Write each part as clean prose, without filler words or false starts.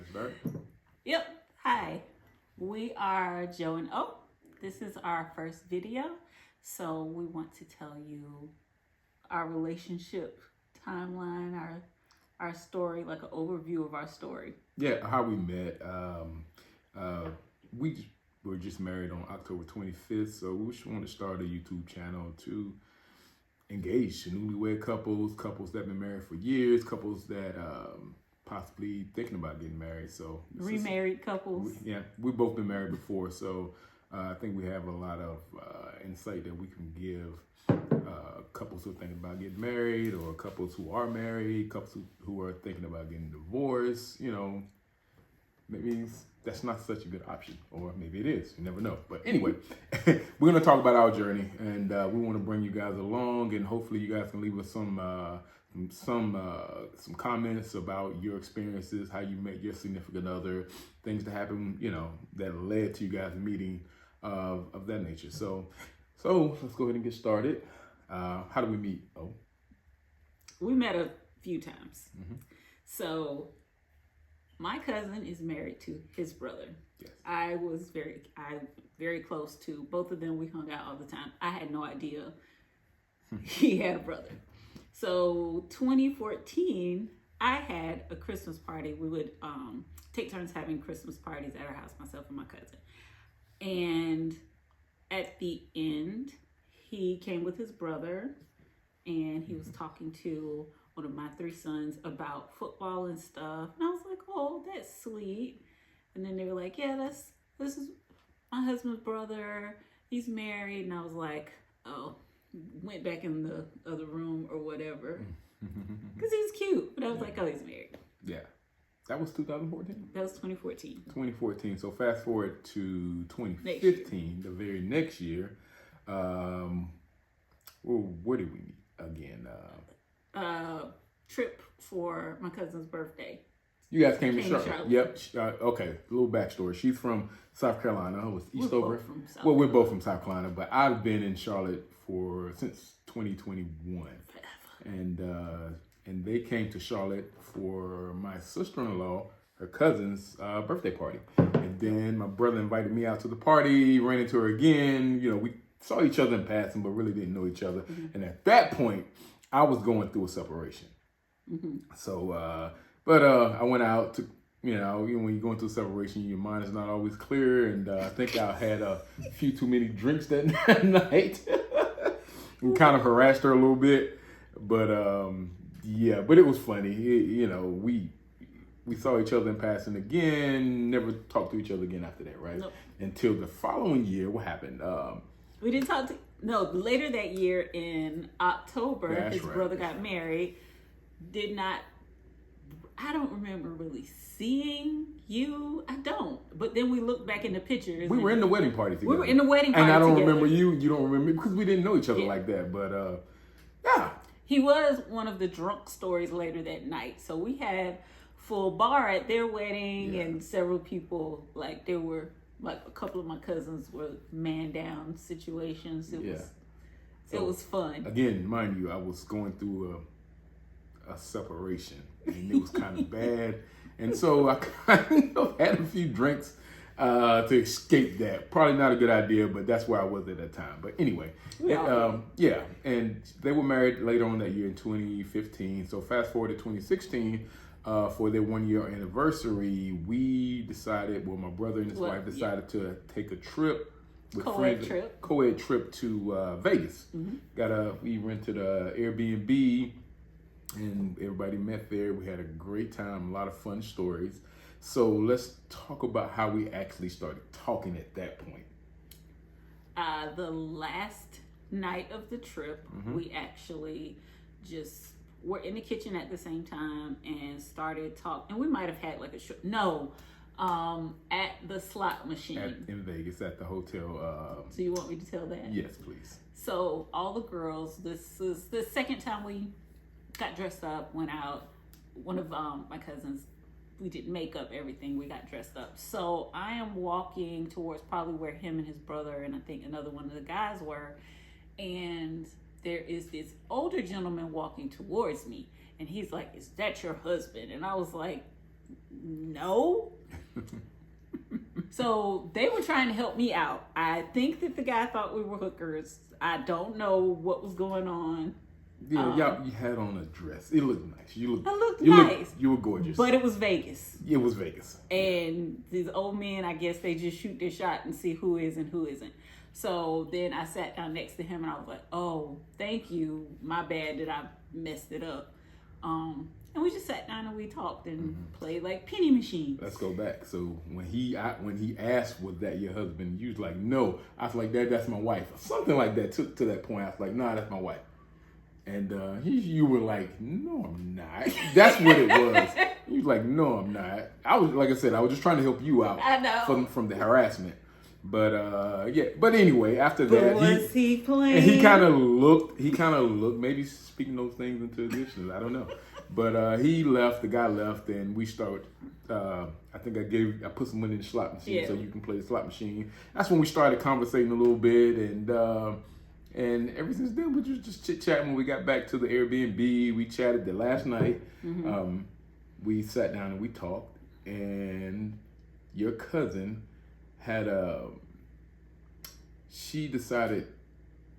Start. Yep. Hi. We are Joe and O. This is our first video. So we want to tell you our relationship timeline, our story, like an overview of our story. Yeah, how we met. We were just married on October 25th, so we just want to start a YouTube channel to engage newlywed couples that have been married for years, couples that possibly thinking about getting married. So Remarried couples. We've both been married before, so I think we have a lot of insight that we can give couples who are thinking about getting married, or couples who are married, couples who are thinking about getting divorced. You know, maybe that's not such a good option, or maybe it is. You never know. But anyway, we're gonna talk about our journey, and we want to bring you guys along, and hopefully you guys can leave us some comments about your experiences, how you met your significant other, things that happened, you know, that led to you guys meeting of that nature. So let's go ahead and get started. How do we meet? Oh, we met a few times. Mm-hmm. So my cousin is married to his brother. Yes. I very close to both of them. We hung out all the time. I had no idea he had a brother. So 2014, I had a Christmas party. We would take turns having Christmas parties at our house, myself and my cousin. And at the end, he came with his brother, and he was talking to one of my three sons about football and stuff. And I was like, oh, that's sweet. And then they were like, yeah, this is my husband's brother. He's married. And I was like, oh, went back in the other room or whatever. Because he was cute. But I was like, oh, he's married. Yeah. That was 2014? That was 2014. 2014. So fast forward to 2015, the very next year. Where did we meet again? Trip for my cousin's birthday. You guys came to Charlotte. Yep. Okay. A little backstory. She's from South Carolina. I was Eastover. We're both from South Carolina, but I've been in Charlotte since 2021, and they came to Charlotte for my sister-in-law, her cousin's birthday party, and then my brother invited me out to the party. Ran into her again. You know, we saw each other in passing, but really didn't know each other. Mm-hmm. And at that point, I was going through a separation. Mm-hmm. So, but I went out to, you know, when you're going through separation, your mind is not always clear. And I think I had a few too many drinks that night. We kind of harassed her a little bit. But but it was funny. You know, we saw each other in passing again, never talked to each other again after that, right? Nope. Until the following year, what happened? We didn't talk later that year in October, his brother got married. I don't remember really seeing you. I don't. But then we looked back in the pictures. We were in the wedding party together. We were in the wedding party together. And I don't together. remember you. You don't remember me because we didn't know each other like that. But yeah. He was one of the drunk stories later that night. So we had full bar at their wedding, and several people, like there were like a couple of my cousins were man down situations. It was fun. Again, mind you, I was going through a separation, and it was kind of bad, and so I kind of had a few drinks to escape that. Probably not a good idea, but that's where I was at that time. But anyway, and they were married later on that year in 2015. So fast forward to 2016. For their 1 year anniversary, we decided, my brother and his wife decided to take a trip with co-ed trip to Vegas. Mm-hmm. We rented a Airbnb, and everybody met there. We had a great time, a lot of fun stories. So let's talk about how we actually started talking at that point. The last night of the trip, we actually just were in the kitchen at the same time and started talking. And we might have had like at the slot machine. In Vegas, at the hotel. So you want me to tell that? Yes, please. So all the girls, this is the second time we got dressed up, went out. One of my cousins, we did makeup, everything, we got dressed up. So I am walking towards probably where him and his brother and I think another one of the guys were. And there is this older gentleman walking towards me, and he's like, "Is that your husband?" And I was like, no. So they were trying to help me out. I think that the guy thought we were hookers. I don't know what was going on. Yeah, you had on a dress. It looked nice. I looked nice. You were gorgeous. But it was Vegas. It was Vegas. And these old men, I guess they just shoot their shot and see who is and who isn't. So then I sat down next to him and I was like, oh, thank you. My bad that I messed it up. And we just sat down and we talked and played like penny machines. Let's go back. So when he asked, was that your husband? You was like, no. I was like, that's my wife. Something like that. To that point, I was like, nah, that's my wife. And you were like, no, I'm not. That's what it was. You was like, no, I'm not. I was, like I said, I was just trying to help you out. I know. From the harassment. But yeah. But anyway, after that, was he playing? And he kind of looked. Maybe speaking those things into existence. I don't know. But he left. The guy left, and we started. I think I put some money in the slot machine so you can play the slot machine. That's when we started conversating a little bit, and ever since then we just chit chatting. When we got back to the Airbnb, we chatted. The last night, we sat down and we talked. And your cousin had she decided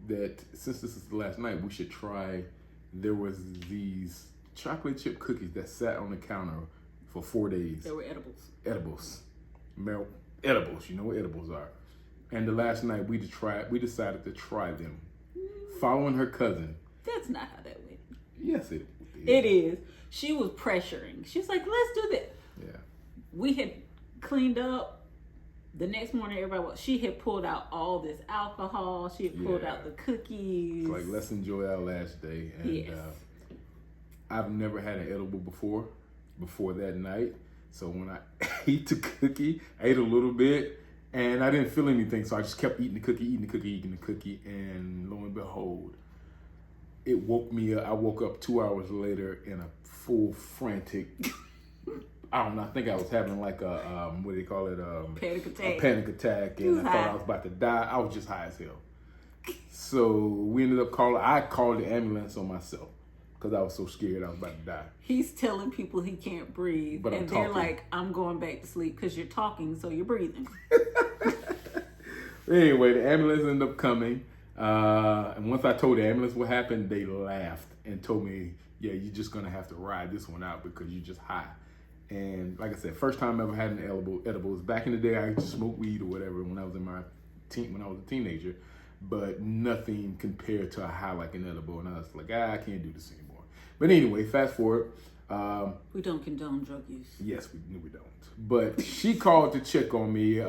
that since this is the last night, we should try. There was these chocolate chip cookies that sat on the counter for 4 days. They were edibles. Edibles. Edibles. You know what edibles are. And the last night we decided to try them. Following her cousin. That's not how that went. Yes, it is. It is. She was pressuring. She was like, let's do this. Yeah. We had cleaned up. The next morning, she had pulled out all this alcohol. She had pulled out the cookies. It's like, let's enjoy our last day. And I've never had an edible before that night. So when I ate the cookie, I ate a little bit, and I didn't feel anything. So I just kept eating the cookie, and lo and behold, it woke me up. I woke up 2 hours later in a full frantic. I don't know. I think I was having like a what do you call it? Panic attack. A panic attack, and I thought I was about to die. I was just high as hell. So we ended up I called the ambulance on myself because I was so scared I was about to die. He's telling people he can't breathe, but and they're like, "I'm going back to sleep because you're talking, so you're breathing." Anyway, the ambulance ended up coming, and once I told the ambulance what happened, they laughed and told me, "Yeah, you're just gonna have to ride this one out because you're just high." And like I said, first time I ever had an edible was back in the day. I used to smoke weed or whatever when I was when I was a teenager, but nothing compared to a high like an edible. And I was like, I can't do this anymore. But anyway, fast forward. We don't condone drug use. Yes, we don't. But she called to check on me.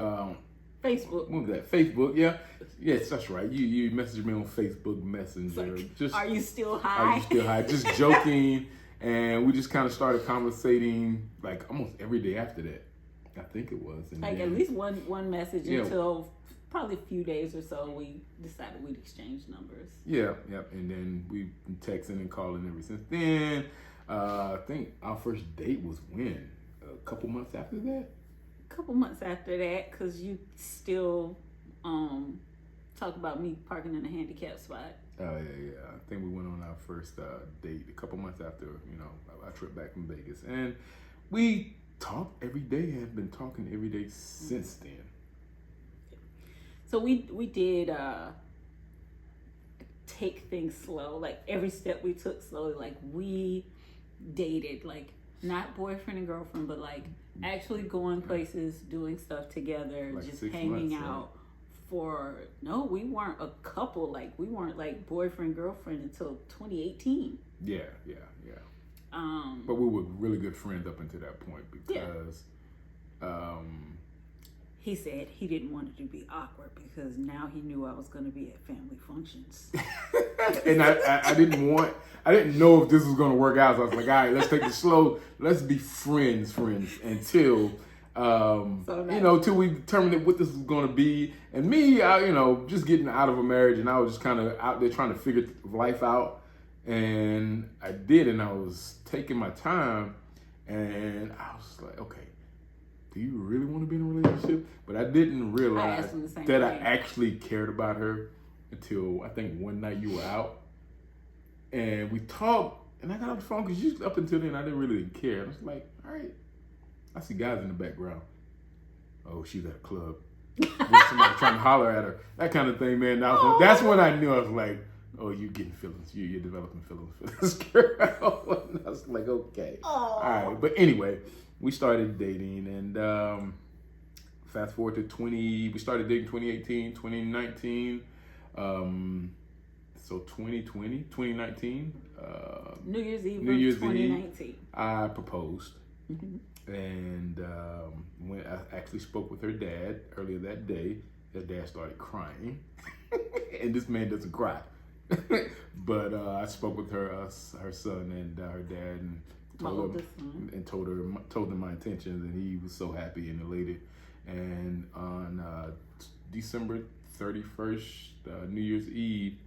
Facebook. What was that? Facebook, yeah. Yes, that's right. You messaged me on Facebook Messenger. Like, are you still high? Are you still high? Just joking. And we just kind of started conversating like almost every day after that. I think it was. And like at least one message until probably a few days or so we decided we'd exchange numbers. Yeah. And then we've been texting and calling ever since then. I think our first date was when? A couple months after that? A couple months after that, because you still talk about me parking in a handicapped spot. Oh, yeah. I think we went on our first date a couple months after, our trip back from Vegas. And we talked every day and have been talking every day since then. So we did take things slow. Like every step we took slowly. Like we dated, like not boyfriend and girlfriend, but like actually going places, doing stuff together, like just hanging out. Right? No, we weren't a couple. Like we weren't like boyfriend girlfriend until 2018. Yeah. But we were really good friends up until that point because he said he didn't want it to be awkward because now he knew I was going to be at family functions. And I didn't know if this was going to work out. So I was like, all right, let's take it slow. Let's be friends until till we determined what this was going to be. And me, just getting out of a marriage, and I was just kind of out there trying to figure life out. And I did, and I was taking my time, and I was like, okay, do you really want to be in a relationship? But I didn't realize that I actually cared about her until I think one night you were out, and we talked, and I got off the phone because up until then I didn't really care. I was like, all right, I see guys in the background. Oh, she's at a club. With somebody trying to holler at her. That kind of thing, man. That's when I knew. I was like, oh, you're getting feelings. You're developing feelings for this girl. And I was like, okay. All right. But anyway, we started dating, and fast forward to we started dating 2018, 2019. So 2019. New Year's Eve New Year's 2019. Eve, I proposed. And when I actually spoke with her dad earlier that day, her dad started crying. And this man doesn't cry. But I spoke with her son, and her dad, and told them my intentions, and he was so happy and elated. And on December 31st, New Year's Eve,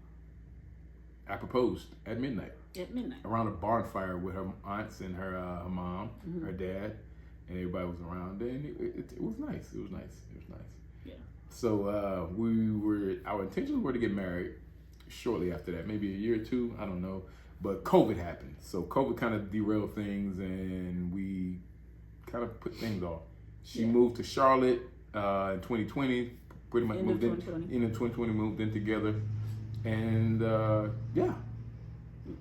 I proposed at midnight. Around a bonfire with her aunts and her mom, her dad, and everybody was around. And it was nice. It was nice. Yeah. So our intentions were to get married shortly after that, maybe a year or two, I don't know. But COVID happened. So COVID kind of derailed things, and we kind of put things off. She moved to Charlotte in 2020, pretty much moved in 2020, moved in together. And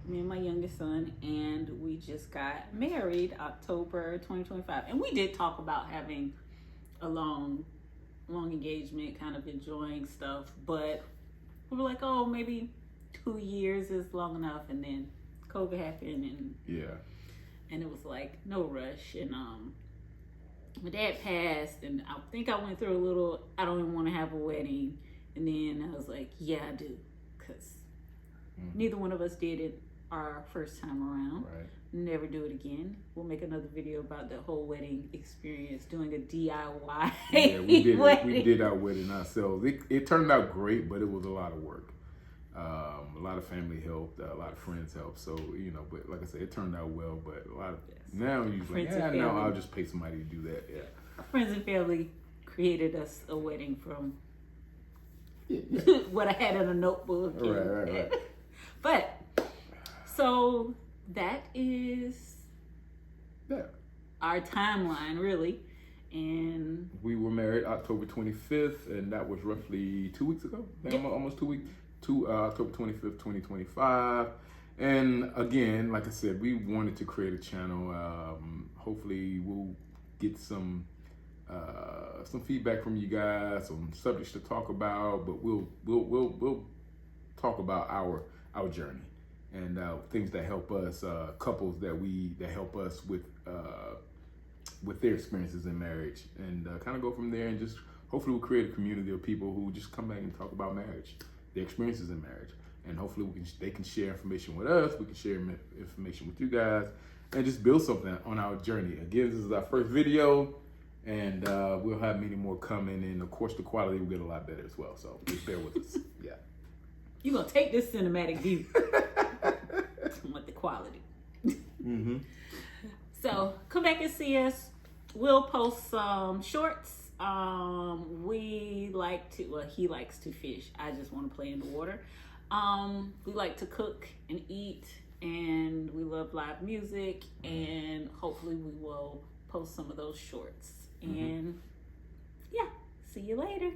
me and my youngest son, and we just got married October 2025. And we did talk about having a long engagement, kind of enjoying stuff, but we were like, oh, maybe 2 years is long enough. And then COVID happened, and it was like no rush. And my dad passed, and I think I went through a little, I don't even want to have a wedding. And then I was like, yeah, I do, because neither one of us did it our first time around. Right. Never do it again. We'll make another video about the whole wedding experience, doing a DIY. Yeah, we did our wedding ourselves. It turned out great, but it was a lot of work. A lot of family helped, a lot of friends helped. So, but like I said, it turned out well. But a lot of now you're like, no, I'll just pay somebody to do that. Yeah. Our friends and family created us a wedding from what I had in a notebook. Right. But so that is our timeline, really. And we were married October 25th, and that was roughly 2 weeks ago. Almost 2 weeks. October 25th, 2025. And again, like I said, we wanted to create a channel. Hopefully, we'll get some feedback from you guys, some subjects to talk about. But we'll talk about our journey and things that help us, couples that help us with their experiences in marriage, and kind of go from there. And just hopefully, we'll create a community of people who just come back and talk about marriage, their experiences in marriage. And hopefully they can share information with us. We can share information with you guys, and just build something on our journey. Again, this is our first video, and we'll have many more coming. And of course, the quality will get a lot better as well. So just bear with us. Yeah. You're gonna take this cinematic view with the quality. So come back and see us. We'll post some shorts. He likes to fish. I just want to play in the water. We like to cook and eat, and we love live music, and hopefully we will post some of those shorts. And see you later.